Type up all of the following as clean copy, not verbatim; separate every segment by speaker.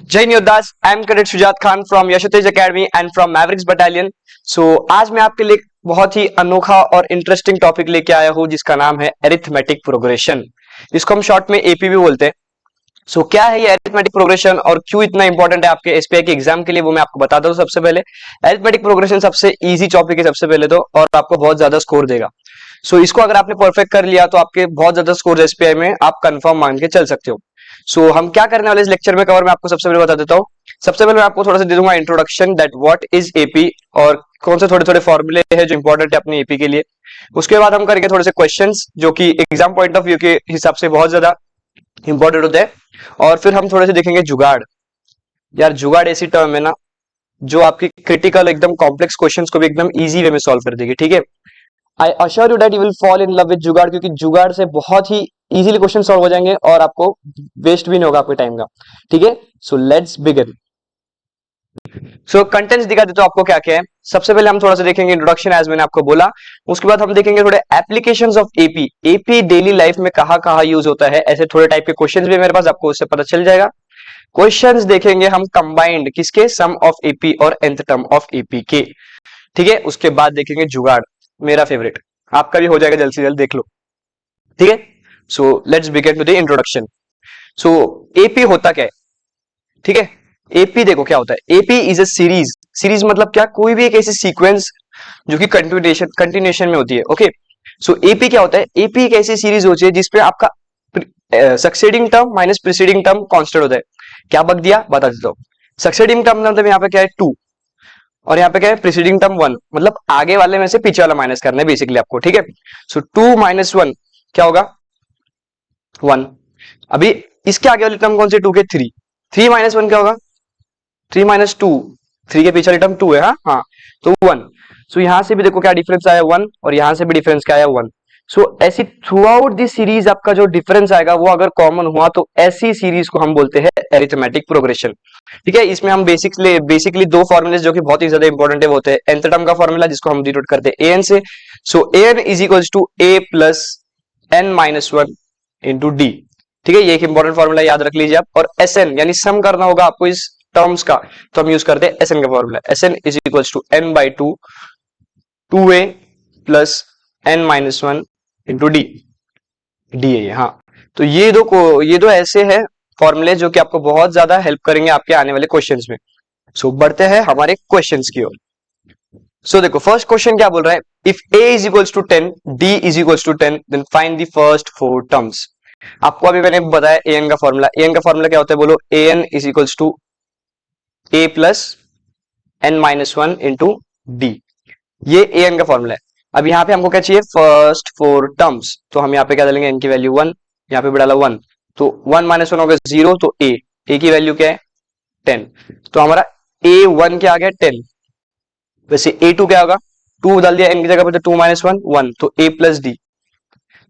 Speaker 1: जय न्योदास, I am cadet Sujat Khan from Yashotej academy and from Mavericks battalion. So आज मैं आपके लिए बहुत ही अनोखा और इंटरेस्टिंग टॉपिक लेके आया हूँ जिसका नाम है अरिथमेटिक प्रोग्रेशन। इसको हम शॉर्ट में एपी भी बोलते हैं। क्या है ये अरिथमेटिक प्रोग्रेशन और क्यों इतना इंपॉर्टेंट है आपके एसपीआई के एग्जाम के लिए, वो मैं आपको बताता हूँ। सबसे पहले अरिथमेटिक प्रोग्रेशन सबसे इजी टॉपिक है सबसे पहले तो, और आपको बहुत ज्यादा स्कोर देगा। इसको अगर आपने परफेक्ट कर लिया तो आपके बहुत ज्यादा स्कोर एसपीआई में आप कंफर्म मान के चल सकते हो। हम क्या करने वाले इस लेक्चर में कवर मैं आपको सबसे पहले बता देता हूँ। सबसे पहले मैं आपको थोड़ा सा दे दूंगा introduction that what is AP और कौन से थोड़े थोड़े फॉर्मूले हैं जो इंपॉर्टेंट है अपनी एपी के लिए। उसके बाद हम करेंगे थोड़े से क्वेश्चंस जो कि एग्जाम पॉइंट ऑफ व्यू के हिसाब से बहुत ज्यादा इंपॉर्टेंट होते हैं। और फिर हम थोड़े से देखेंगे जुगाड़। यार जुगाड़ ऐसी टर्म है ना जो आपकी क्रिटिकल एकदम कॉम्प्लेक्स क्वेश्चंस को भी एकदम इजी वे में सॉल्व कर देगी। ठीक है, I assure you that you will fall in love with जुगाड़, क्योंकि जुगाड़ से बहुत ही इजीली क्वेश्चन सॉल्व हो जाएंगे और आपको वेस्ट भी नहीं होगा आपके टाइम का। ठीक है, सो लेट्स बिगिन। कंटेंट्स दिखा देता हूं आपको क्या क्या है। सबसे पहले हम थोड़ा सा देखेंगे इंट्रोडक्शन, एज मैंने आपको बोला। उसके बाद हम देखेंगे थोड़े applications of AP. AP daily life में कहां कहां यूज होता है, ऐसे थोड़े टाइप के क्वेश्चंस भी मेरे पास, आपको उससे पता चल जाएगा। क्वेश्चंस देखेंगे हम कंबाइंड किसके, सम ऑफ एपी और nth टर्म ऑफ एपी के। ठीक है, उसके बाद देखेंगे जुगाड़, मेरा फेवरेट, आपका भी हो जाएगा जल्द से जल्द, देख लो। ठीक है, so let's begin to the introduction. AP होता क्या है, ठीक है। एपी देखो क्या होता है, AP is a series. Series मतलब क्या, कोई भी एक ऐसी सीक्वेंस जो कि कंटिन्यूएशन में होती है। ओके, एपी क्या होता है, एपी एक ऐसी सीरीज होती है जिसपे आपका succeeding term minus preceding term constant होता है। क्या बग दिया बता देता हूँ। सक्सेडिंग टर्म मतलब यहाँ पे क्या है 2, और यहाँ पे क्या है प्रीसीडिंग टर्म 1, मतलब आगे वाले में से पीछे वाला माइनस करना है बेसिकली आपको। ठीक है, 2 माइनस 1 क्या होगा 1। अभी इसके आगे वाली टर्म कौन सी, 2 के 3, 3 माइनस 1 क्या होगा 3 माइनस 2, 3 के पीछे वाली टर्म 2 है। हाँ हाँ, तो 1। यहां से भी देखो क्या डिफरेंस आया 1, और यहां से भी डिफरेंस क्या आया 1। ऐसी थ्रू आउट दिस सीरीज आपका जो डिफरेंस आएगा वो अगर कॉमन हुआ तो ऐसी सीरीज को हम बोलते हैं अरिथमेटिक प्रोग्रेशन। ठीक है, इसमें हम बेसिकली दो फॉर्मूले जो कि बहुत ही ज्यादा इंपॉर्टेंट है वो होते हैं nth टर्म का फॉर्मूला जिसको हम डिनोट करते हैं an से। an is equals to a plus n minus 1 into D. ठीक है, ये एक इंपॉर्टेंट फॉर्मूला याद रख लीजिए आप। और Sn यानी सम करना होगा आपको इस टर्म्स का, तो हम यूज करते हैं Sn का formula. Sn is equals to n by 2 2a plus n minus 1 into d. D है ये, हाँ। तो ये दो ऐसे हैं फॉर्मूले जो कि आपको बहुत ज्यादा हेल्प करेंगे आपके आने वाले क्वेश्चंस में। बढ़ते हैं हमारे क्वेश्चंस की ओर। देखो फर्स्ट क्वेश्चन क्या बोल रहा है, if a is equals to 10 d is equals to 10 then find the first 4 terms. आपको अभी मैंने बताया an का फॉर्मूला। an का फॉर्मूला क्या होता है बोलो, an is equals to a plus n minus 1 into D. ये an का फॉर्मूला है। अब यहाँ पे हमको क्या चाहिए, फर्स्ट 4 टर्म्स। तो हम यहाँ पे क्या डालेंगे, n की वैल्यू 1, यहाँ पे भी डाला 1, तो 1 माइनस 1 हो गया 0, तो a की वैल्यू क्या है 10। तो हमारा a1 क्या आ गया 10। वैसे a2 क्या होगा, 2 डाल दिया n की जगह पे, तो 2 माइनस 1 1, तो a प्लस डी।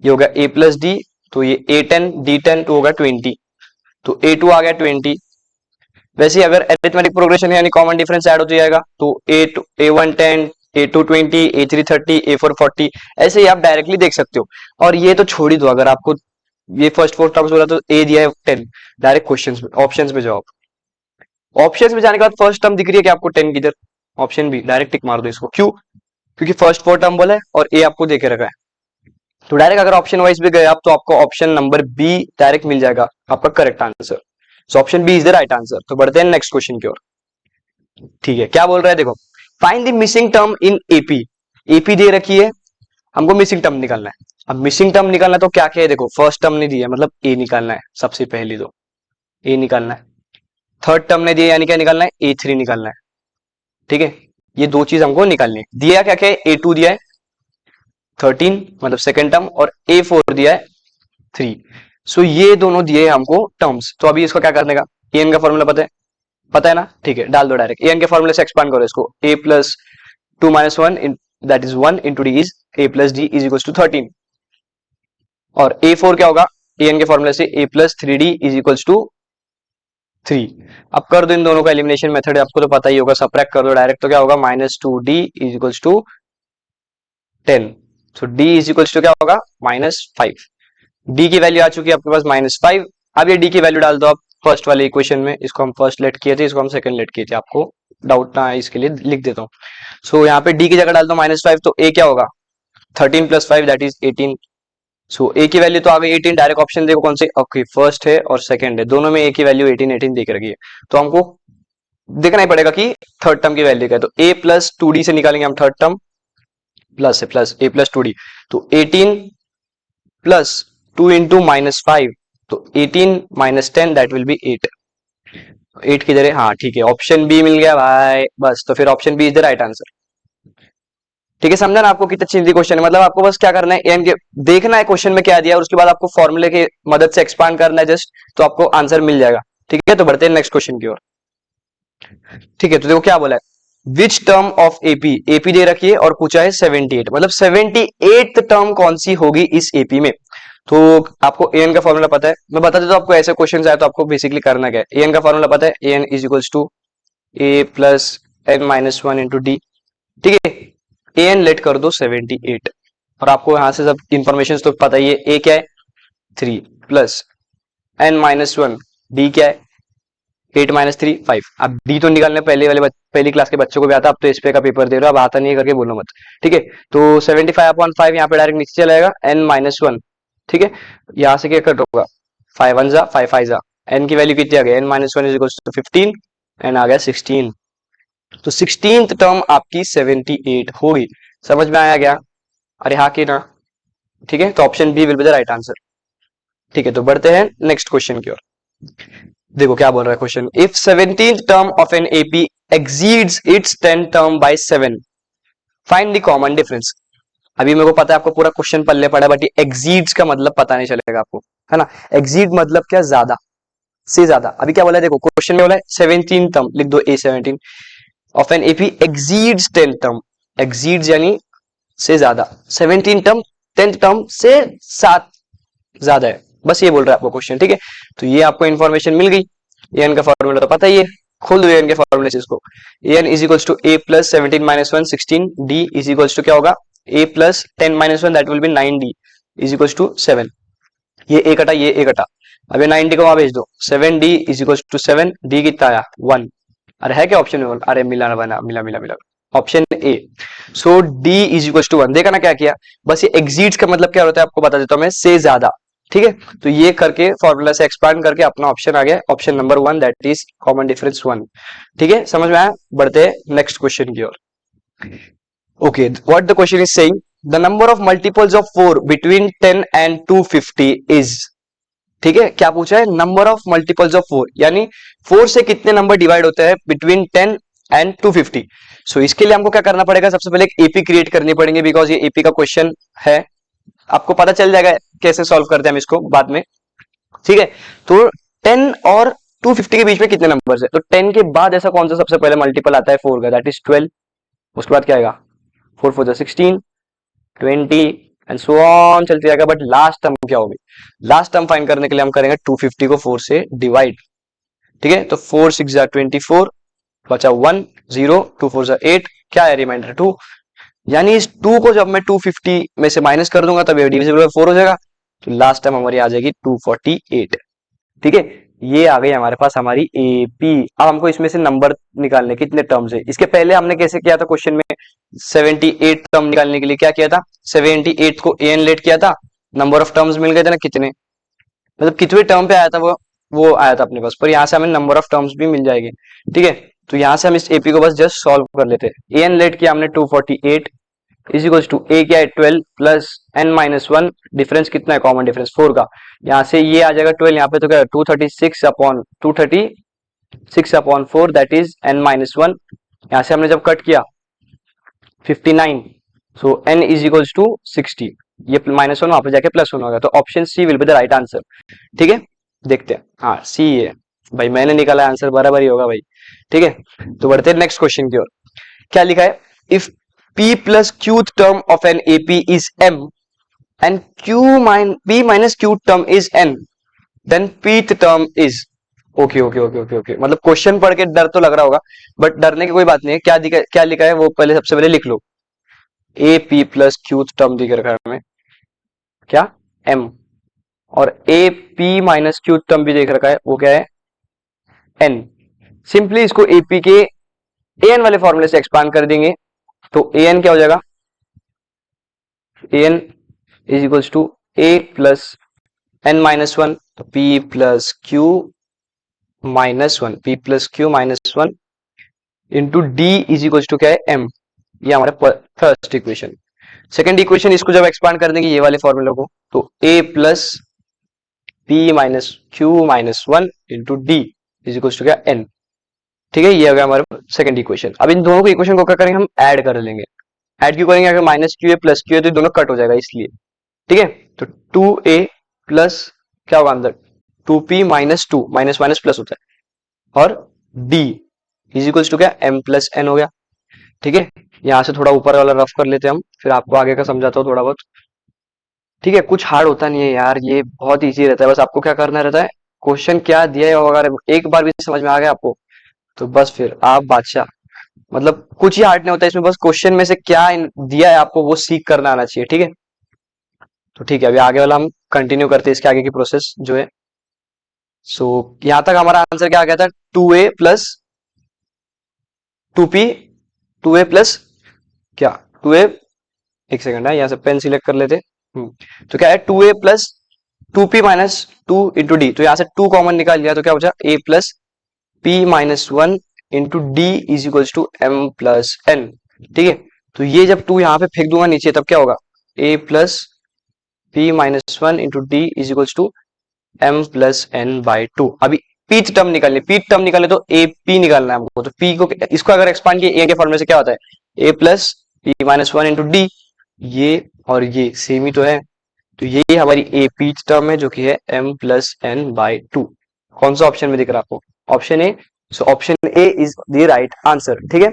Speaker 1: ये होगा a प्लस डी, तो ये a10 d10 तो होगा 20, तो a2 आ गया 20। वैसे अगर अरिथमेटिक प्रोग्रेशन यानी कॉमन डिफरेंस ऐड होता जाएगा तो a1 10, a2 20, a3 30, a4 40, ऐसे ही आप डायरेक्टली देख सकते हो। और ये तो छोड़ ही दो, अगर आपको ये फर्स्ट 4 टर्म्स बोला तो a दिया है 10, डायरेक्ट क्वेश्चंस में ऑप्शंस में जाओ। ऑप्शंस में जाने के बाद फर्स्ट टर्म दिख रही है कि आपको 10 किधर, ऑप्शन बी, डायरेक्ट टिक मार दो इसको। क्यों, क्योंकि फर्स्ट 4 टर्म बोला है और a आपको देखे रखा है, तो डायरेक्ट अगर ऑप्शन वाइज भी गए आप तो आपको ऑप्शन नंबर बी डायरेक्ट मिल जाएगा आपका correct answer. Option B is the right answer. तो बढ़ते हैं नेक्स्ट क्वेश्चन की ओर। ठीक है, क्या बोल रहा है देखो, find the missing term in AP. AP दे रखी है, हमको मिसिंग टर्म निकालना है। अब मिसिंग टर्म निकालना है तो क्या क्या है देखो, फर्स्ट टर्म ने दिया है मतलब ए निकालना है सबसे पहली, तो ए निकालना है। थर्ड टर्म ने दिया यानी क्या निकालना है, a3 निकालना है। ठीक है, ये दो चीज हमको निकालनी है। दिया क्या क्या है, a2 दिया है 13 मतलब सेकंड टर्म, और a4 दिया है 3। ये दोनों दिए हमको टर्म्स। तो अभी इसको क्या करने का, an का फॉर्मूला पता है ना, ठीक है डाल दो डायरेक्ट। an के फॉर्मूले से एक्सपांड करो इसको, a plus 2 minus 1 that is 1 into D is a plus D is equal to 13। और a4 क्या होगा, an के फॉर्मूले से a plus 3d is equal to 3। अब कर दो इन दोनों का एलिमिनेशन मेथड, आपको तो पता ही होगा, सबट्रैक्ट कर दो डायरेक्ट, तो क्या होगा minus 2d is equal to 10। d is equal to क्या होगा -5। d की वैल्यू आ चुकी है आपके पास -5। अब ये d की वैल्यू डाल दो आप, फर्स्ट वाले इक्वेशन में, इसको हम फर्स्ट लेट किए थे, इसको हम सेकंड लेट किए थे, आपको डाउट ना आए इसके लिए लिख देता हूँ। सो यहाँ पे डी की जगह डालता हूँ -5, तो ए क्या होगा 13 + 5 दैट इज 18। सो ए की वैल्यू तो आ गई 18, डायरेक्ट ऑप्शन देखो कौन से, ओके फर्स्ट है और सेकंड है, दोनों में ए की वैल्यू 18 18 देख रखी है, तो हमको देखना ही पड़ेगा कि थर्ड टर्म की वैल्यू क्या है। तो a + 2d से निकालेंगे हम थर्ड टर्म, प्लस है प्लस a + 2d, तो 18 + 2 × -5, तो 18 - 10 दैट विल बी 8। 8 की जगह, हाँ ठीक है, ऑप्शन बी मिल गया भाई, बस तो फिर option B is the right answer. ठीक है, समझा ना आपको कितना चिंती क्वेश्चन है, मतलब आपको बस क्या करना है, एन के देखना है क्वेश्चन में क्या दिया है और उसके बाद आपको फॉर्मूले की मदद से एक्सपांड करना है जस्ट, तो आपको आंसर मिल जाएगा। ठीक है, तो बढ़ते हैं नेक्स्ट क्वेश्चन की ओर। ठीक है, तो देखो क्या बोला है, which term of AP, AP दे रखी है और पूछा है 78, मतलब 78th टर्म कौन सी होगी इस एपी में। तो आपको एन का फॉर्मूला पता है, मैं बता देता हूं आपको, ऐसे क्वेश्चन आए तो आपको बेसिकली करना क्या है, एन का फॉर्मूला पता है, n is equals to A plus N minus one into D. ठीक है, एन लेट कर दो 78, और आपको यहां से सब इंफॉर्मेशन तो पता ही है, ए क्या है 3 plus N minus one, d क्या है 8 - 3 5। अब डी तो निकालने पहली क्लास के बच्चों को भी आता, अब तो इस पे का पेपर दे रहे हो, अब आता नहीं है करके बोलो मत। ठीक है, तो 75/5 यहाँ पे डायरेक्ट नीचे चला जाएगा, n - 1। ठीक है, यहाँ से क्या कट होगा, 5 1 जा 5 5 जा, n की वैल्यू कितनी आ गई, n - 1 = 15, n आ गया 16, तो 16th टर्म आपकी 78 होगी। समझ में आया क्या, अरे हाँ कि ना। ठीक है, तो option B will be the right answer. ठीक है, तो बढ़ते हैं नेक्स्ट क्वेश्चन की ओर। देखो क्या बोल रहा है question, if 17th term of an AP exceeds its 10th term by 7, find the common difference. अभी मेरे को पता है आपको पूरा क्वेश्चन पढ़ने पड़ा, बट ये एक्सीड्स का मतलब पता नहीं चलेगा आपको, है ना। एक्सीड मतलब क्या, ज्यादा से ज्यादा। अभी क्या बोला है, देखो क्वेश्चन में बोला है 17 टर्म, लिख दो A17 of an AP exceeds 10th term, exceeds यानी से ज्यादा, 17 टर्म 10th टर्म से 7 ज्यादा है, बस ये बोल रहा है आपको क्वेश्चन। ठीक है, तो ये आपको इन्फॉर्मेशन मिल गई, एन का फॉर्मूला तो पता ही है, खोल दो एन के फॉर्मूले से इसको, N is equals to A plus 17 - 1 16, D is equals to क्या होगा, A plus 10 - 1 that will be 9, D is equals to 7। ये ए कटा, ये ए कटा, अब ये 9 को वहां भेज दो, 7d is equals to 7, D कितना आया 1। अरे है क्या ऑप्शन में, अरे मिला बना, मिला मिला मिला, option A. So d is equals to 1, देखा ना क्या किया, बस ये एक्सीड्स का मतलब क्या होता है आपको बता देता हूं मैं, से ज्यादा। ठीक है, तो ये करके फॉर्मूला से एक्सपांड करके अपना ऑप्शन आ गया, option number 1 that is common difference 1। ठीक है, समझ में आया, बढ़ते हैं नेक्स्ट क्वेश्चन की ओर। Okay, what the question is saying, the number of multiples of 4 between 10 and 250 is. ठीक है, क्या पूछा है, नंबर ऑफ मल्टीपल्स ऑफ 4, यानी 4 से कितने नंबर डिवाइड होते हैं बिटवीन 10 एंड 250। सो इसके लिए हमको क्या करना पड़ेगा, सबसे पहले एक एपी क्रिएट करनी पड़ेगी, बिकॉज ये एपी का क्वेश्चन है, आपको पता चल जाएगा कैसे सॉल्व करते हैं हम इसको बाद में। ठीक है, तो 10 और 250 के बीच में कितने नंबर्स है, तो 10 के बाद ऐसा कौन सा सबसे पहले मल्टीपल आता है 4 का, दैट इज 12। उसके बाद क्या आएगा, 4 4 16, 20 एंड सो ऑन चलती जाएगा, बट लास्ट टर्म क्या होगी, लास्ट टर्म फाइंड करने के लिए हम करेंगे 250 को 4 से डिवाइड। ठीक है, तो 4 6 24, बचा 1 0, 2 4 8, क्या है रिमाइंडर 2, यानी इस 2 को जब मैं 250 में से माइनस कर दूंगा तब ये डिविजिबल बाय 4 हो जाएगा, तो लास्ट टाइम हमारी आ जाएगी 248। ठीक है, ये आ गई हमारे पास हमारी एपी। अब हमको इसमें से नंबर निकालने कितने टर्म्स है, इसके पहले हमने कैसे किया था क्वेश्चन में, 78 टर्म निकालने के लिए क्या किया था, 78 को एन लेट किया था, नंबर ऑफ टर्म्स मिल गए थे ना कितने, मतलब कितने टर्म पे आया था वो आया था अपने पास, पर यहाँ से हमें नंबर ऑफ टर्म्स भी मिल जाएगी। ठीक है, तो यहाँ से हम इस एपी को बस जस्ट सॉल्व कर लेते हैं, एन लेट किया हमने 248 इज इक्वल टू ए क्या है 12 प्लस n - 1, डिफरेंस कितना है, कॉमन डिफरेंस 4 का, यहाँ से ये आ जाएगा 12, यहाँ पे तो क्या 236/4 दैट इज n - 1, यहाँ से हमने जब कट किया 59, so n is equal to 60, ये -1 वहां पे जाके +1 होगा, तो option C will be the right answer. ठीक है, देखते हैं, हाँ सी है भाई, मैंने निकाला आंसर बराबर ही होगा भाई। ठीक है, तो बढ़ते हैं नेक्स्ट क्वेश्चन की ओर। क्या लिखा है, if p plus qth term of an AP is m and p minus qth term is n, then pth term is। Okay okay okay okay okay, मतलब क्वेश्चन पढ़ के डर तो लग रहा होगा, बट डरने की कोई बात नहीं है, क्या लिखा है वो पहले सबसे पहले लिख लो, ए पी प्लस क्यूथ टर्म दिख रखा है हमें क्या m, और ए पी माइनस क्यूथ टर्म भी देख रखा है, वो क्या है एन। सिंपली इसको एपी के ए एन वाले फॉर्मूले से एक्सपांड कर देंगे तो ए एन क्या हो जाएगा, A N is equals to A plus N minus one, तो P plus Q minus one, P plus Q minus one into D is equals to क्या है, एम। ये हमारा फर्स्ट इक्वेशन। सेकेंड इक्वेशन, इसको जब एक्सपांड कर देंगे ये वाले फॉर्मूले को, तो A plus P minus Q minus one into D is equals to क्या, एन। ठीक है, ये हो गया हमारा सेकंड इक्वेशन। अब इन दोनों को इक्वेशन को क्या करेंगे, हम ऐड कर लेंगे। ऐड क्यों करेंगे, अगर minus Q A plus Q है तो दोनों कट हो जाएगा इसलिए। ठीक है, तो टू ए प्लस क्या होगा अंदर, two P minus two, minus minus plus होता है, और डी इज इक्वल्स टू क्या, एम प्लस एन हो गया। ठीक है, यहाँ से थोड़ा ऊपर वाला रफ कर लेते हैं हम, फिर आपको आगे का समझाता हूँ थोड़ा बहुत। ठीक है, कुछ हार्ड होता नहीं है यार, ये बहुत इजी रहता है, बस आपको क्या करना रहता है, क्वेश्चन क्या दिया है अगर एक बार भी समझ में आ गया आपको तो बस फिर आप बादशाह। मतलब कुछ ही हार्ड नहीं होता इसमें, बस क्वेश्चन में से क्या दिया है आपको वो सीख करना आना चाहिए। ठीक है, तो ठीक है, अभी आगे वाला हम कंटिन्यू करते हैं, इसके आगे की प्रोसेस जो है। सो यहां तक हमारा आंसर क्या आ गया था, टू ए प्लस टू पी, टू ए प्लस क्या, टू ए, एक सेकंड है यहाँ से पेन सिलेक्ट कर लेते। तो क्या है, टू ए plus two P minus two into D, तो यहाँ से टू कॉमन निकाल लिया तो क्या बचा, A plus P minus one into D is equals to M plus N. ठीक है, तो ये जब टू यहाँ पे फेंक दूंगा नीचे तब क्या होगा, A plus P minus one into D is equals to M plus N by two. अभी पीथ टर्म निकालने, पीथ टर्म निकाले तो ए पी निकालना है हमको, तो पी को इसको अगर एक्सपांड किया ए के फॉर्मूले से क्या होता है, A plus P minus one into D, ये और ये सेम ही तो है, तो ये हमारी ए पीथ टर्म है जो कि है M plus N by two. कौन सा ऑप्शन में दिख रहा है आपको, option A. So option A is the right answer. ठीक है,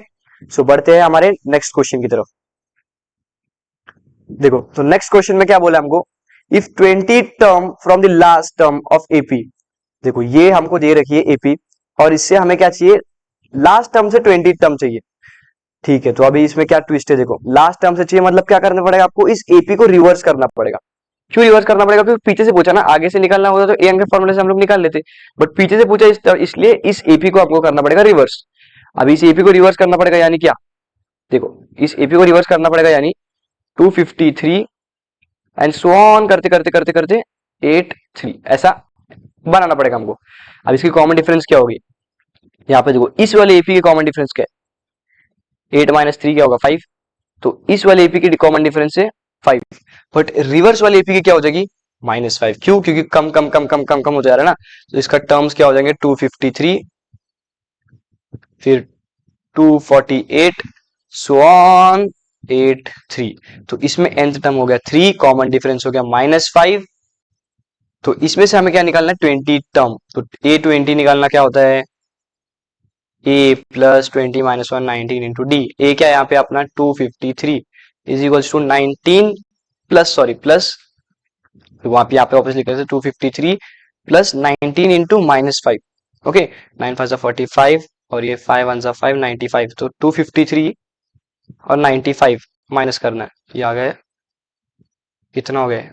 Speaker 1: सो बढ़ते हैं हमारे नेक्स्ट क्वेश्चन की तरफ। देखो, तो नेक्स्ट क्वेश्चन में क्या बोला हमको, if 20 term from the last term of AP. देखो ये हमको दे रखी है एपी, और इससे हमें क्या चाहिए, लास्ट टर्म से 20 टर्म चाहिए। ठीक है, तो अभी इसमें क्या ट्विस्ट है, देखो लास्ट टर्म से चाहिए मतलब क्या करना पड़ेगा आपको, इस एपी को रिवर्स करना पड़ेगा। क्यों रिवर्स करना पड़ेगा, क्योंकि पीछे से पूछा ना, आगे से निकालना होता तो ए के फॉर्मूले से हम लोग निकाल लेते, बट पीछे से पूछा इसलिए इस एपी को आपको करना पड़ेगा रिवर्स। अब इस एपी को रिवर्स करना पड़ेगा यानी क्या, देखो इस एपी को रिवर्स करना पड़ेगा यानी 253 एंड सो ऑन करते करते करते करते 83 ऐसा बनाना पड़ेगा हमको। अब इसकी कॉमन डिफरेंस क्या होगी, यहाँ पे देखो इस वाले एपी की कॉमन डिफरेंस क्या है, 8 माइनस 3 क्या होगा 5, तो इस वाले एपी की कॉमन डिफरेंस है 5, बट रिवर्स वाले एपी की क्या हो जाएगी, -5। क्यों, क्योंकि कम कम कम कम कम कम हो जा रहा है ना, तो इसका टर्म्स क्या हो जाएंगे, 253 फिर 248 सो ऑन 83, तो इसमें nth टर्म हो गया 3, कॉमन डिफरेंस हो गया -5, तो इसमें से हमें क्या निकालना है, 20 टर्म, तो a20 निकालना क्या होता है, a plus 20 minus one 19 into D. A क्या है यहाँ पे अपना 253 is equals to 19 plus sorry plus, वहां पे यहाँ पे वापस लिख रहे थे 253 प्लस 19 इंटू -5। ओके, 9 5 45 और ये 5 1 5 95, तो 253 और 95 माइनस करना है, ये आ गया कितना हो गया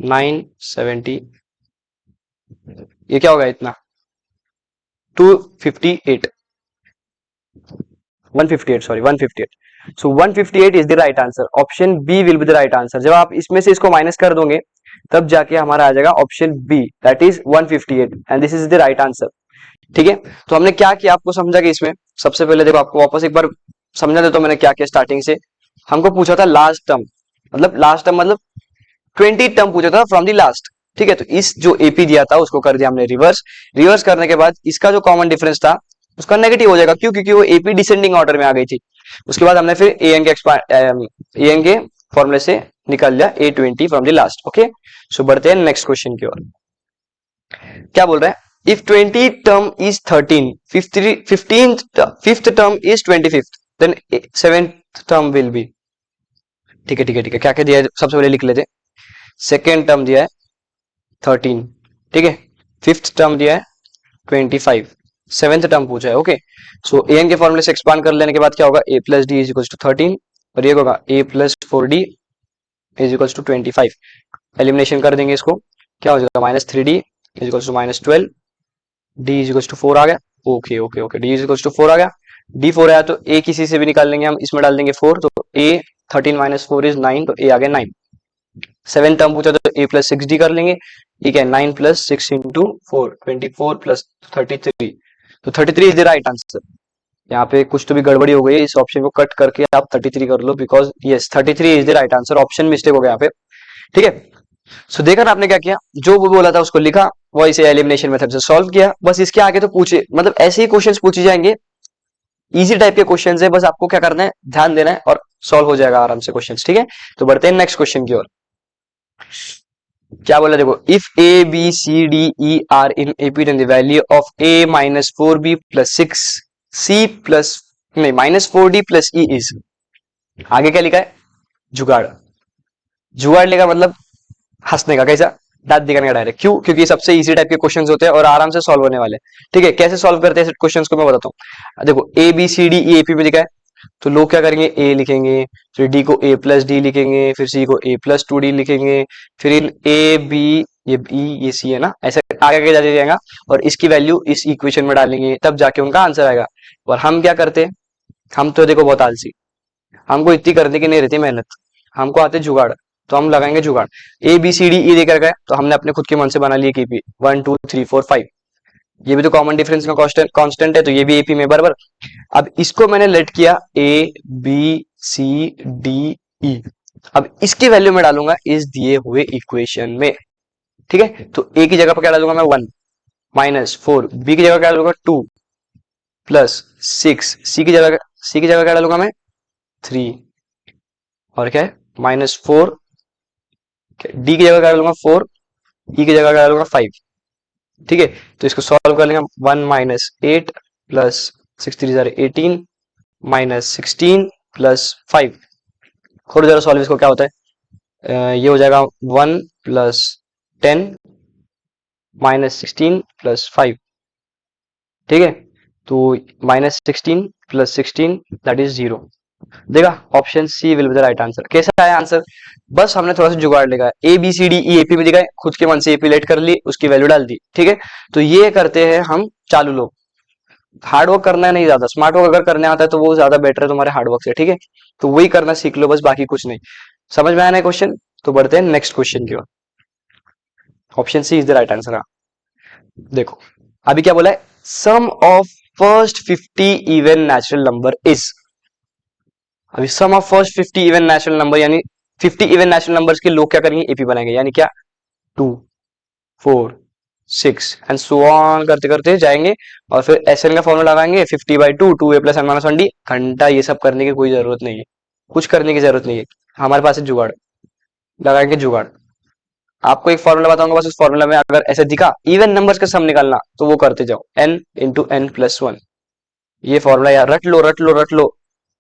Speaker 1: 970, ये क्या होगा इतना 258 158 sorry 158, so 158 is the right answer, option B will be the right answer. जब आप इसमें से इसको माइनस कर दोगे तब जाके हमारा आ जाएगा option B, that is 158 and this is the right answer. ठीक है, तो हमने क्या किया आपको समझा कि इसमें सबसे पहले देखो आपको वापस एक बार समझा देता हूं मैंने क्या किया स्टार्टिंग से। हमको पूछा था लास्ट टर्म, मतलब 20 टर्म पूछा था फ्रॉम द लास्ट। ठीक है, तो इस जो एपी दिया था उसको कर दिया हमने रिवर्स, रिवर्स करने के बाद इसका जो कॉमन डिफरेंस था उसका नेगेटिव हो जाएगा, क्यों, क्योंकि वो एपी डिसेंडिंग ऑर्डर में आ गई थी। उसके बाद हमने फिर एएन के फॉर्मूले से निकाल लिया A20 from the last. Okay, so बढ़ते हैं नेक्स्ट क्वेश्चन की ओर। क्या बोल रहा है, if 20 term is 13, fifth term is 25th, then seventh term will be. ठीक है ठीक है ठीक है, क्या क्या दिया है सबसे पहले लिख लेते। सेकेंड टर्म दिया है 13, ठीक है, फिफ्थ टर्म दिया है 25, सेवेंथ टर्म पूछा है। ओके, सो एन के फॉर्मूले से एक्सपांड कर लेने के बाद क्या होगा, a plus D is equals to 13, और ये होगा a plus 4d is equals to 25। Elimination कर देंगे इसको, क्या हो जाएगा -3d is equals to -12, D is equals to 4 आ गया। Okay okay okay, D is equals to 4 आ गया। डी 4 आया तो ए किसी से भी निकाल लेंगे हम, इसमें डाल देंगे 4, तो ए 13 माइनस 4 इज 9, तो ए आ गया 9। 7 टर्म पूछा तो ए प्लस 6 डी कर लेंगे, ठीक है। 9 प्लस 6 इंटू 4, 24 प्लस 33, तो 33 इज द राइट आंसर। यहाँ पे कुछ तो भी गड़बड़ी हो गई है, इस ऑप्शन को कट करके आप 33 कर लो, because yes 33 is the right answer, option mistake हो गया यहाँ पे, ठीक है। सो देखा ना आपने क्या किया, जो वो बोला था उसको लिखा, वो इसे एलिमिनेशन मेथड से सॉल्व किया। बस इसके आगे तो पूछे, मतलब ऐसे ही क्वेश्चंस पूछे जाएंगे, इजी टाइप के क्वेश्चंस है, बस आपको क्या करना है, ध्यान देना है और सॉल्व हो जाएगा आराम से क्वेश्चंस, ठीक है। तो बढ़ते हैं नेक्स्ट क्वेश्चन की ओर। क्या बोला देखो, if A B C D E are in AP then the value of A minus 4b plus 6 C plus नहीं minus 4d plus E is, आगे क्या लिखा है, जुगाड़। जुगाड़ लिखा मतलब हंसने का, कैसा, दांत दिखाने का डायरेक्ट। क्यों, क्योंकि सबसे इजी टाइप के क्वेश्चंस होते हैं और आराम से सॉल्व होने वाले, ठीक है। कैसे सॉल्व करते हैं क्वेश्चंस को मैं बताता हूँ। देखो A B C D E AP में लिखा है, तो लोग क्या करेंगे, ए लिखेंगे, फिर डी को ए प्लस डी लिखेंगे, फिर सी को ए प्लस 2d लिखेंगे, फिर इन ए बी ये बी ये सी है ना, ऐसे आगे आगे जाते जाएगा और इसकी वैल्यू इस इक्वेशन में डालेंगे, तब जाके उनका आंसर आएगा। और हम क्या करते हैं, हम तो देखो बहुत आलसी, हमको इतनी करने की नहीं रहती मेहनत, हमको आते जुगाड़, तो हम लगाएंगे जुगाड़। ए बी सी डी ई देकर गए तो हमने अपने खुद के मन से बना लिए केपी 1 2 3 4 5, ये भी तो कॉमन डिफरेंस का कांस्टेंट है, तो ये भी एपी में बराबर। अब इसको मैंने लेट किया ए बी सी डी ई, अब इसकी वैल्यू में डालूंगा इस दिए हुए इक्वेशन में, ठीक है। तो ए की जगह पर क्या डालूंगा मैं 1 माइनस 4, बी की जगह क्या डालूंगा 2 प्लस 6, सी की जगह क्या डालूंगा मैं 3, और क्या है माइनस 4, डी की जगह क्या डालूंगा 4, ई की जगह क्या डालूंगा 5, ठीक है। तो इसको सॉल्व कर लेंगे, 1 माइनस 8 प्लस 6 3 18 माइनस 16 प्लस 5, थोड़ी जरा सॉल्व इसको क्या होता है, ये हो जाएगा 1 प्लस 10 माइनस 16 प्लस 5, ठीक है। तो माइनस 16 प्लस 16 दैट इज 0, देखा option C will be the right answer. कैसा आया आंसर, बस हमने थोड़ा सा जुगाड़ लगा, A B C D E AP में दिखाए, खुद के मन से एपी लेट कर ली, उसकी वैल्यू डाल दी, ठीक है। तो ये करते हैं हम चालू लोग, हार्ड वर्क करना है नहीं, ज्यादा स्मार्ट वर्क अगर करने आता है तो वो ज्यादा बेटर है तुम्हारे हार्ड वर्क से, ठीक है। तो वही करना सीख लो बस, बाकी कुछ नहीं। समझ में आया ना क्वेश्चन, तो बढ़ते हैं नेक्स्ट क्वेश्चन की ओर। Option C is the right answer. देखो अभी क्या बोला है, sum of first 50 even natural number is, अभी sum of first 50 even natural number, यानी 50 इवन नेचुरल नंबर्स के लोग क्या करेंगे, एपी बनाएंगे, यानी क्या 2 4 6 एंड सो ऑन करते करते जाएंगे, और फिर एसएन का फॉर्मूला लगाएंगे 50/2 2a plus N minus 1d। घंटा ये सब करने की कोई जरूरत नहीं है, कुछ करने की जरूरत नहीं है, हमारे पास है जुगाड़, लगाएंगे जुगाड़। आपको एक फॉर्मूला बताऊंगा, बस उस फॉर्मूला में अगर ऐसे दिखा इवन नंबर्स का सम निकालना तो वो करते जाओ, n इंटू एन प्लस 1, ये फॉर्मूला यार रट लो रट लो रट लो,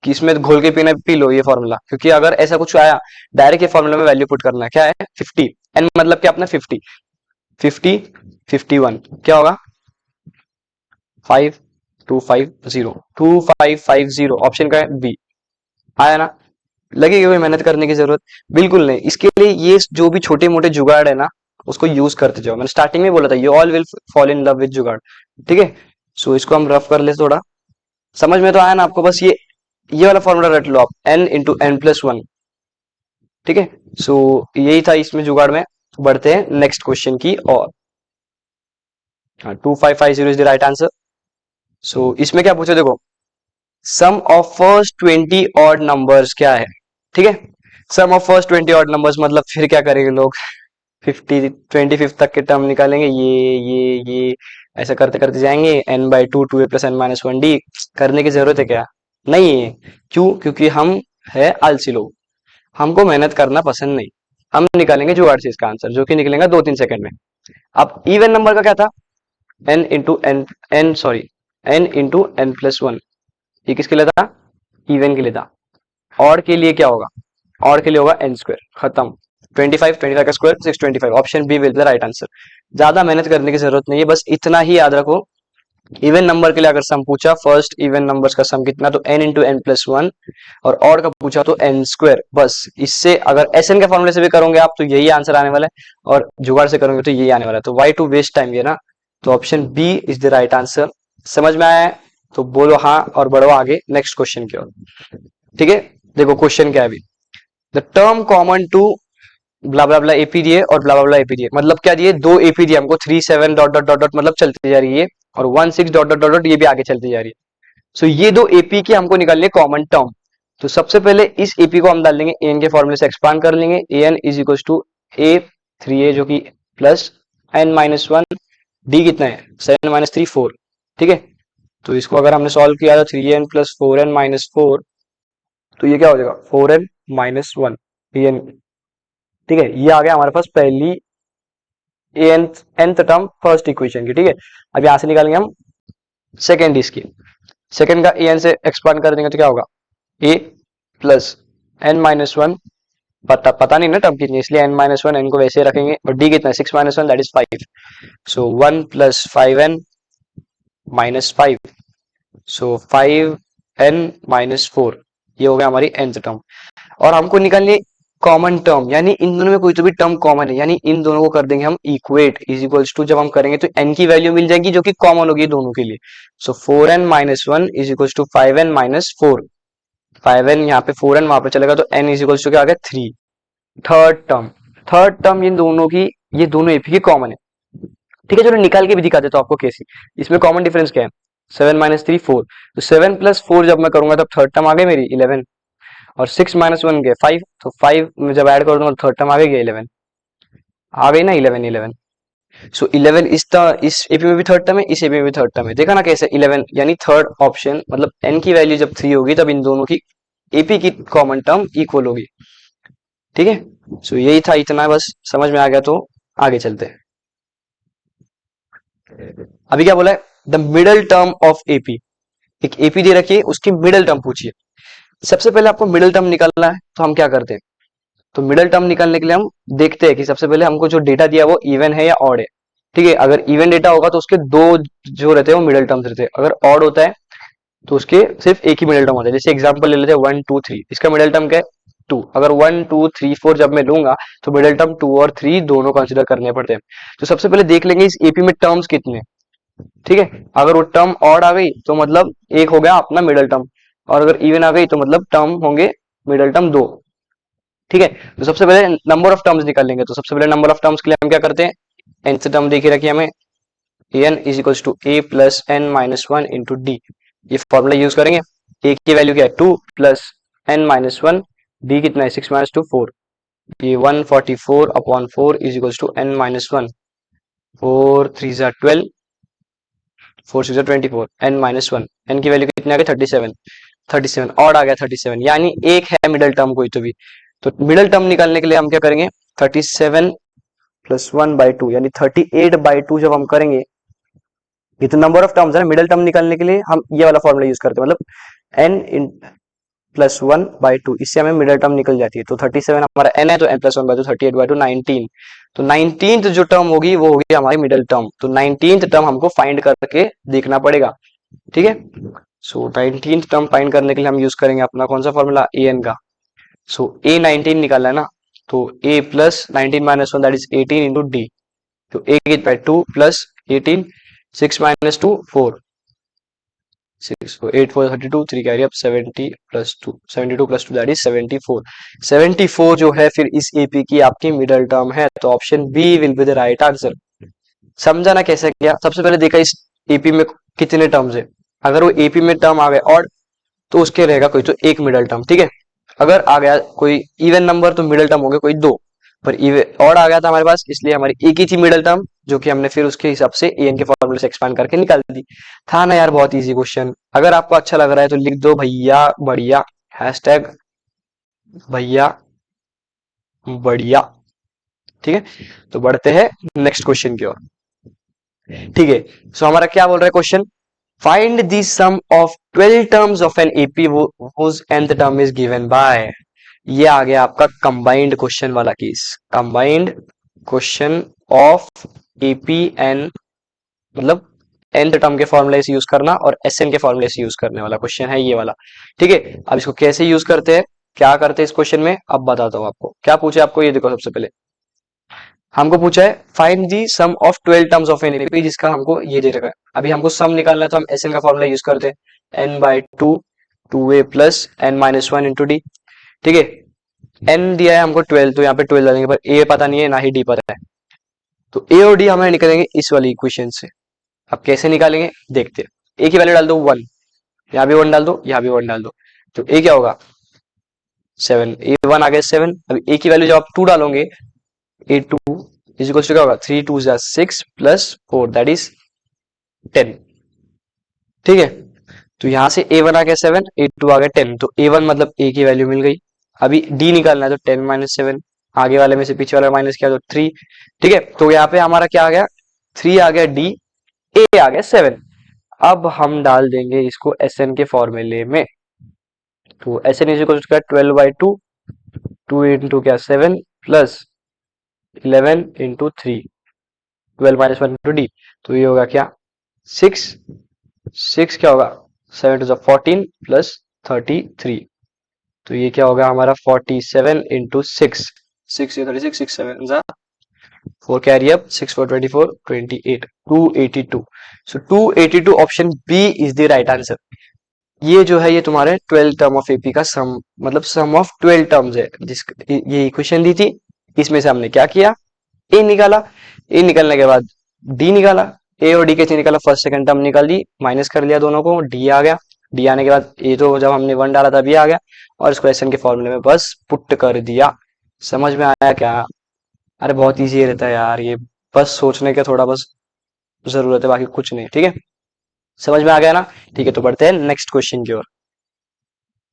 Speaker 1: कि इसमें घोल के पीना पी लो ये फॉर्मूला, क्योंकि अगर ऐसा कुछ आया डायरेक्ट ये फॉर्मूला में वैल्यू पुट करना है, क्या है 50, एन मतलब क्या अपना 50 50 51 क्या होगा 52550 ऑप्शन का है बी, आया ना। लगेगी कोई मेहनत करने की जरूरत, बिल्कुल नहीं। इसके लिए ये जो भी छोटे मोटे जुगाड़ है ना, उसको यूज करते जाओ, मैंने स्टार्टिंग में बोला था you all will fall in love with जुगाड़, ठीक है। सो इसको हम रफ कर ले थोड़ा, समझ में तो आया ना आपको, बस ये वाला फॉर्मूला रट लो आप, n इंटू एन प्लस 1, ठीक है। सो यही था इसमें जुगाड़ में। बढ़ते हैं नेक्स्ट क्वेश्चन की और, 2550 इज द राइट आंसर। सो इसमें क्या पूछे देखो, sum of first 20 odd numbers क्या है, ठीक है। Sum of first 20 odd numbers मतलब फिर क्या करेंगे लोग, 50 25 तक के टर्म निकालेंगे, ये ऐसा करते करते जाएंगे, n/2 2a plus N minus 1d। करने की जरूरत है क्या, नहीं है। क्यों, क्योंकि हम है आलसी लोग, हमको मेहनत करना पसंद नहीं, हम निकालेंगे जुगाड़ से इसका आंसर, जो कि निकलेगा 2-3 सेकंड में। अब इवन नंबर का क्या था, n into n into N plus 1, ये किसके लिए था, इवन के लिए था। और के लिए क्या होगा, और के लिए होगा n स्क्वायर, खत्म। 25 का square 625, option B will be the right answer. ज्यादा मेहनत करने की जरूरत नहीं है, बस इतना ही याद रखो, इवन नंबर के लिए अगर सम पूछा, फर्स्ट इवन नंबर्स का सम कितना, तो n इंटू एन प्लस 1, और का पूछा तो n स्क्वायर। बस इससे अगर एसएन के फॉर्मूले से भी करोगे आप तो यही आंसर आने वाला है, और जुगाड़ से करोगे तो यही आने वाला है, तो वाई टू वेस्ट टाइम, ये ना तो option B is the right answer. समझ में आया है तो बोलो हाँ और बढ़ो आगे नेक्स्ट क्वेश्चन की ओर। ठीक है, देखो क्वेश्चन क्या है अभी। The term common to blah blah blah AP दिए और ब्ला ब्ला ब्ला एपी दिए, मतलब क्या दिए, दो एपी दिए हमको, 3 7 डॉट डॉट डॉट डॉट मतलब चलती जा रही है, और 1 6 डॉट डॉट डॉट डॉट ये भी आगे चलती जा रही है। सो ये दो एपी की हमको निकालनी है कॉमन टर्म। तो सबसे पहले इस एपी को हम डाल देंगे एन के फॉर्मूले से एक्सपांड कर लेंगे, A N is equal to A 3a जो कि plus N minus one, D कितना है 7 माइनस 3 4। ठीक है, तो इसको अगर हमने सॉल्व किया तो 3n प्लस 4n माइनस 4, तो ये क्या हो जाएगा 4n माइनस 1 एन। ठीक है, ये आ गया हमारे पास पहली nth टर्म फर्स्ट इक्वेशन की। ठीक है, अब यहां से निकालेंगे हम सेकेंड इसकी, सेकेंड का एन से एक्सपांड कर देंगे तो क्या होगा A plus N minus one, पता नहीं ना टर्म कितनी, इसलिए एन माइनस वन, एन को वैसे रखेंगे, और डी कितना है 6 minus one that is 5। So 1 plus 5n minus 5, so 5n minus 4, ये हो गया हमारी nth टर्म। और हमको निकालनी है कॉमन टर्म, यानी इन दोनों में कोई तो भी टर्म कॉमन है, यानी इन दोनों को कर देंगे हम इक्वेट, इज इक्वल्स टू जब हम करेंगे तो n की वैल्यू मिल जाएगी जो कि कॉमन होगी दोनों के लिए। So 4n minus one is equals to 5n minus 4, 5n यहाँ पे 4n वहां पे चलेगा तो n इज इक्वल्स टू क्या आ गया 3। Third term, third term in दोनों की, ये दोनों एपी की कॉमन है। ठीक है, चलो निकाल के भी दिखा देता हूँ आपको कैसी। इसमें कॉमन डिफरेंस क्या है, 7 माइनस 3 4, तो 7 प्लस 4 जब मैं करूंगा तब थर्ड टर्म आ गई मेरी 11, और 6 माइनस वन गए 5, तो 5 में जब ऐड कर दूंगा तो थर्ड टर्म आ गई 11, आ गई ना 11 11। सो 11 इस एपी में भी थर्ड टर्म है, इस एपी में भी थर्ड टर्म है, देखा ना कैसे 11, यानी थर्ड ऑप्शन, मतलब एन की वैल्यू जब 3 होगी तब इन दोनों की एपी की कॉमन टर्म इक्वल होगी। ठीक है, सो यही था, इतना बस समझ में आ गया तो आगे चलते हैं। अभी क्या बोला है, the middle term of AP, एक एपी दे रखी है उसकी मिडल टर्म पूछिए। सबसे पहले आपको मिडल टर्म निकालना है तो हम क्या करते हैं, तो मिडल टर्म निकालने के लिए हम देखते हैं कि सबसे पहले हमको जो डेटा दिया वो इवन है या ऑड है। ठीक है, अगर इवन डेटा होगा तो उसके दो जो रहते हैं वो मिडल टर्म्स रहते हैं, अगर ऑड होता है तो उसके सिर्फ एक ही मिडल टर्म होता है। जैसे एग्जांपल ले लेते हैं 1 2 3, इसका मिडल टर्म क्या है 2, अगर 1 2 3 4 जब मैं लूंगा तो मिडल टर्म 2 और 3 दोनों कंसिडर करने पड़ते हैं। तो सबसे पहले देख लेंगे इस एपी में टर्म्स कितने। ठीक है, अगर वो टर्म ऑड आ गई तो मतलब एक हो गया अपना मिडल टर्म, और अगर इवन आ गई तो मतलब टर्म होंगे मिडल टर्म दो। ठीक है, तो सबसे पहले नंबर ऑफ टर्म्स निकाल लेंगे। तो सबसे पहले नंबर ऑफ टर्म्स के लिए हम क्या करते हैं, एन से टर्म देखी रखी हमें, N is equals to A plus N minus one into D, ये फॉर्मूला यूज करेंगे। ए की वैल्यू क्या है 2 plus N minus one, D कितना है 6 माइनस टू 4, ये 144 upon 4 is equals to N minus one, 4 3 जा 12, 4 6 जा 24, एन माइनस वन, एन की वैल्यू कितनी आ गई 37, 37 और आ गया 37, यानी एक है मिडल टर्म कोई तो भी। तो मिडल टर्म निकालने के लिए हम क्या करेंगे, 37 प्लस 1/2 यानी 38/2 जब हम करेंगे, ये तो नंबर ऑफ टर्म्स है, मिडल टर्म निकालने के लिए हम ये वाला फॉर्मूला यूज करते हैं, मतलब एन इन प्लस 1/2, इससे हमें मिडल टर्म निकल जाती है। तो 37 हमारा एन है तो एन प्लस 1/2 38/2 19, तो 19th जो टर्म होगी वो होगी हमारी मिडल टर्म। तो 19th टर्म हमको फाइंड करके देखना पड़ेगा। ठीक है, सो 19th टर्म फाइंड करने के लिए हम यूज करेंगे अपना कौन सा फॉर्मूला, ए एन का। सो ए 19 निकालना है ना, तो A plus 19 minus one that is 18 into D, तो ए कितना है 2 plus 18, 6 minus 2 4, 6 8 4 32, 3 carry up 70 plus 2, 72 plus 2 that is 74, 74 जो है फिर इस एपी की आपकी मिडल टर्म है। तो option B will be the right answer. समझा ना कैसे किया, सबसे पहले देखा इस एपी में कितने टर्म्स है, अगर वो एपी में टर्म आ गए और तो उसके रहेगा कोई तो एक मिडल टर्म। ठीक है, अगर आ गया कोई इवन नंबर तो मिडल टर्म हो गए कोई दो, पर और आ गया था हमारे पास इसलिए हमारी एक ही थी मिडल टर्म, जो कि हमने फिर उसके हिसाब से एन के फॉर्मूले से एक्सपांड करके निकाल दी। था ना यार बहुत इजी क्वेश्चन, अगर आपको अच्छा लग रहा है तो लिख दो भैया बढ़िया, हैशटैग भैया बढ़िया। ठीक है, तो बढ़ते हैं नेक्स्ट क्वेश्चन की ओर। ठीक है, सो हमारा क्या बोल रहा है question, find the sum of 12 terms of an AP whose nth term is given by, ये आ गया आपका कंबाइंड क्वेश्चन वाला केस, combined question of AP N, मतलब nth टर्म के फॉर्मूले से यूज करना और एस एन के फॉर्मूले से यूज करने वाला क्वेश्चन है ये वाला। ठीक है, अब इसको कैसे यूज करते हैं, क्या करते हैं इस क्वेश्चन में, अब बताता हूं आपको। क्या पूछे आपको, ये देखो सबसे पहले हमको पूछा है find the sum of 12 terms of an AP, जिसका हमको ये दे रखा है। अभी हमको सम निकालना है तो हम एसएन का फॉर्मूला यूज करते हैं, N by two, two A plus N minus one into D. ठीक है, एन दिया है हमको 12, तो यहाँ पे 12 डालेंगे, पर ए पता नहीं है ना ही डी पता है, तो ए और डी हमें निकालेंगे इस वाली इक्वेशन से। अब कैसे निकालेंगे देखते हैं। ए की वैल्यू डाल दो 1, यहाँ भी 1 डाल दो, यहाँ भी 1 डाल दो, तो ए क्या होगा 7, ए 1 आ गया 7। अब ए की वैल्यू जब आप 2 डालोगे, ए टू इज इक्वल टू क्या होगा 3 2 जा 6 प्लस 4 दैट इज 10। ठीक है, तो यहाँ से ए 1 आ गया 7, ए 2 आ गया 10, तो ए 1 मतलब ए की वैल्यू मिल गई। अभी डी निकालना है, तो 10 माइनस 7, आगे वाले में से पीछे वाला माइनस किया तो 3। ठीक है, तो यहाँ पे हमारा क्या आ गया 3 आ गया डी, ए आ गया 7। अब हम डाल देंगे इसको एस एन के फॉर्मूले में, तो S N is equal to 12 by two, two into क्या 7 plus 11 into 3, 12 minus 1 into D, तो ये होगा क्या 6, 6 क्या होगा 7 टू 14 प्लस 33, तो ये क्या होगा हमारा 47 इंटू 6, 6 36, 6 7 जा 4 carry up, 6 4 24 28, 282। So 282 option B is the right answer. ये जो है ये तुम्हारे 12 टर्म ऑफ एपी का सम, मतलब सम ऑफ 12 टर्म्स है, जिस ये इक्वेशन दी थी, इसमें से हमने क्या किया ए निकाला, ए निकालने के बाद डी निकाला, ए और डी कैसे निकाला फर्स्ट सेकंड टर्म निकाल दी, माइनस कर लिया दोनों को, डी आ गया, डी आने के बाद ए तो जब हमने 1 डाला था बी आ गया, और इस क्वेश्चन के फॉर्मूले में बस पुट कर दिया। समझ में आया क्या? अरे बहुत इजी रहता है यार ये, बस सोचने का थोड़ा बस जरूरत है, बाकी कुछ नहीं। ठीक है, समझ में आ गया ना? ठीक है, तो बढ़ते हैं नेक्स्ट क्वेश्चन की ओर।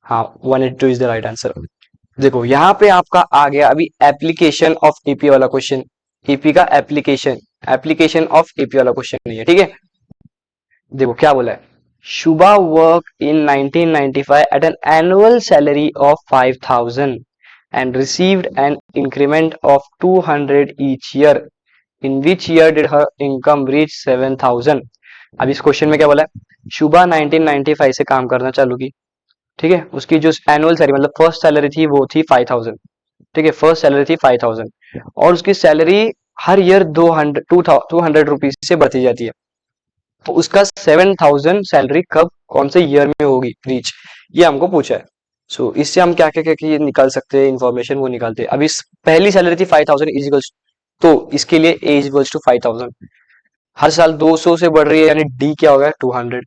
Speaker 1: हाँ 182 इज द राइट आंसर। देखो यहाँ पे आपका आ गया अभी एप्लीकेशन ऑफ एपी वाला क्वेश्चन, एपी का एप्लीकेशन, एप्लीकेशन ऑफ एपी वाला क्वेश्चन नहीं है। ठीक है, देखो क्या बोला है, Shubha work in 1995 at an annual salary of 5000 and received an increment of 200 each year. In which year did her income reach 7000? अब इस क्वेश्चन में क्या बोला है, शुभा 1995 से काम करना चालू की। ठीक है, उसकी जो एनुअल सैलरी मतलब फर्स्ट सैलरी थी वो थी 5000। ठीक है, फर्स्ट सैलरी थी 5000, और उसकी सैलरी हर ईयर 200 रुपीज से बढ़ती जाती है। तो उसका 7000 सैलरी कब कौन से ईयर में होगी रीच, ये हमको पूछा है। सो इससे हम क्या क्या क्या निकाल सकते हैं इन्फॉर्मेशन, वो निकालते हैं। अभी पहली सैलरी थी 5000 इजिकल्स, तो इसके लिए ए इजिकल्स टू 5000, हर साल 200 से बढ़ रही है, यानी डी क्या होगा 200,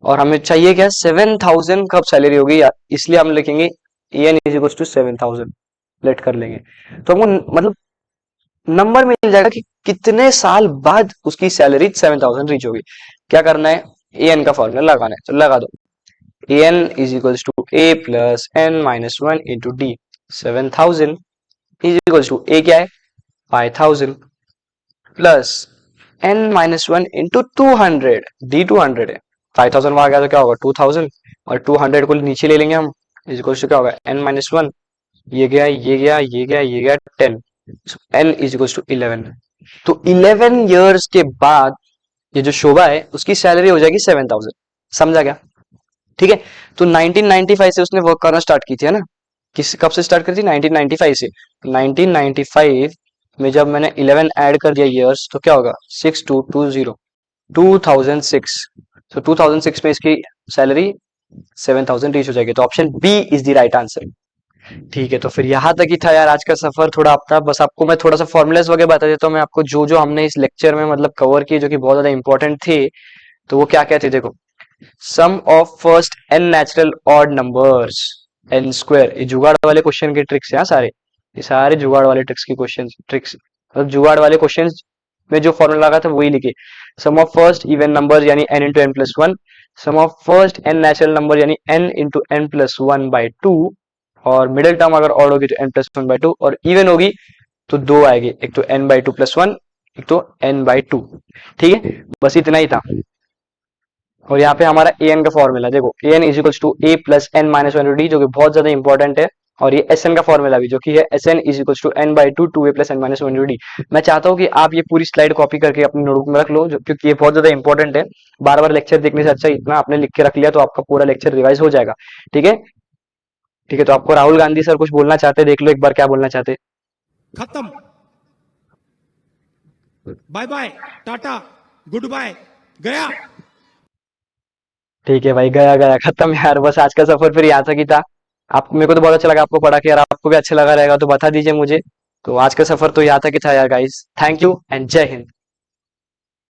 Speaker 1: और हमें चाहिए क्या 7000 कब सैलरी होगी, इसलिए हम लिखेंगे A N equals to 7000, late कर लेंगे, तो हमको मतलब नंबर मिल जाएगा कि कितने साल बाद उसकी सैलरी 7000 रीच होगी। क्या करना है, ए एन का फॉर्मूला लगाना है, तो लगा दो, A N is equals to A plus N minus one into D, 7000 is equals to A क्या है 5000 plus N minus one into 200, D 200 है, 5000 वहां गया तो क्या होगा 2000, और 200 को नीचे ले लेंगे हम, इज इक्वल्स टू क्या होगा एन माइनस वन, ये गया ये गया ये गया ये गया 10, एन इज इक्वल्स टू 11। तो 11 इयर्स के बाद ये जो शोभा है उसकी सैलरी हो जाएगी 7000। समझा क्या? ठीक है, तो 1995 से उसने वर्क करना स्टार्ट की थी, है ना? किस कब से स्टार्ट करी थी 1995 से, 1995 में जब मैंने 11 ऐड कर दिया इयर्स तो क्या होगा 6220, 2006, तो 2006 में इसकी सैलरी 7000 रीच हो जाएगी, तो option B is the right answer. ठीक है, तो फिर यहाँ तक ही था यार आज का सफर, थोड़ा आपका बस आपको मैं थोड़ा सा फॉर्मुलाज वगैरह बता देता हूँ मैं आपको, जो जो हमने इस लेक्चर में मतलब कवर किए जो कि बहुत ज्यादा इंपॉर्टेंट थे, तो वो क्या क्या थे देखो, sum of first N natural odd numbers N square, ये जुगाड़ वाले क्वेश्चन के ट्रिक्स हैं सारे, ये सारे जुगाड़ वाले ट्रिक्स की क्वेश्चन ट्रिक्स, मतलब जुगाड़ वाले क्वेश्चन में जो फॉर्मूला लगा था वही लिखे। Sum of first even number यानी N into N plus one, sum of first N natural number यानी N into N plus one by two, और मिडिल टर्म अगर ऑड होगी तो N plus one by two, और even होगी तो दो आएगी, एक तो N by two plus one, एक तो एन बाई टू। ठीक है, बस इतना ही था। और यहाँ पे हमारा ए एन का फॉर्मूला देखो, A N is equals to A plus N minus one D, जो कि बहुत ज्यादा इंपॉर्टेंट है, और ये एस एन का फॉर्मूला भी जो कि है S N is equals to N by two, two A plus N minus one D. मैं चाहता हूँ कि आप ये पूरी स्लाइड कॉपी करके अपने नोटबुक में रख लो, क्योंकि ये बहुत ज्यादा इंपॉर्टेंट है, बार बार लेक्चर देखने से अच्छा इतना आपने लिख के रख लिया तो आपका पूरा लेक्चर रिवाइज हो जाएगा। ठीक है, ठीक है, तो आपको राहुल गांधी सर कुछ बोलना चाहते, देख लो एक बार क्या बोलना चाहते।
Speaker 2: खत्म, bye bye, tata, goodbye, गया।
Speaker 1: ठीक है भाई, गया गया खत्म यार। बस आज का सफर फिर यहाँ तक ही था। आप, मेरे को तो बहुत अच्छा लगा आपको पढ़ा के यार। आपको भी अच्छा लगा रहेगा तो बता दीजिए मुझे। तो आज का सफर तो यहाँ तक ही था यार गाइस। थैंक यू एंड जय हिंद।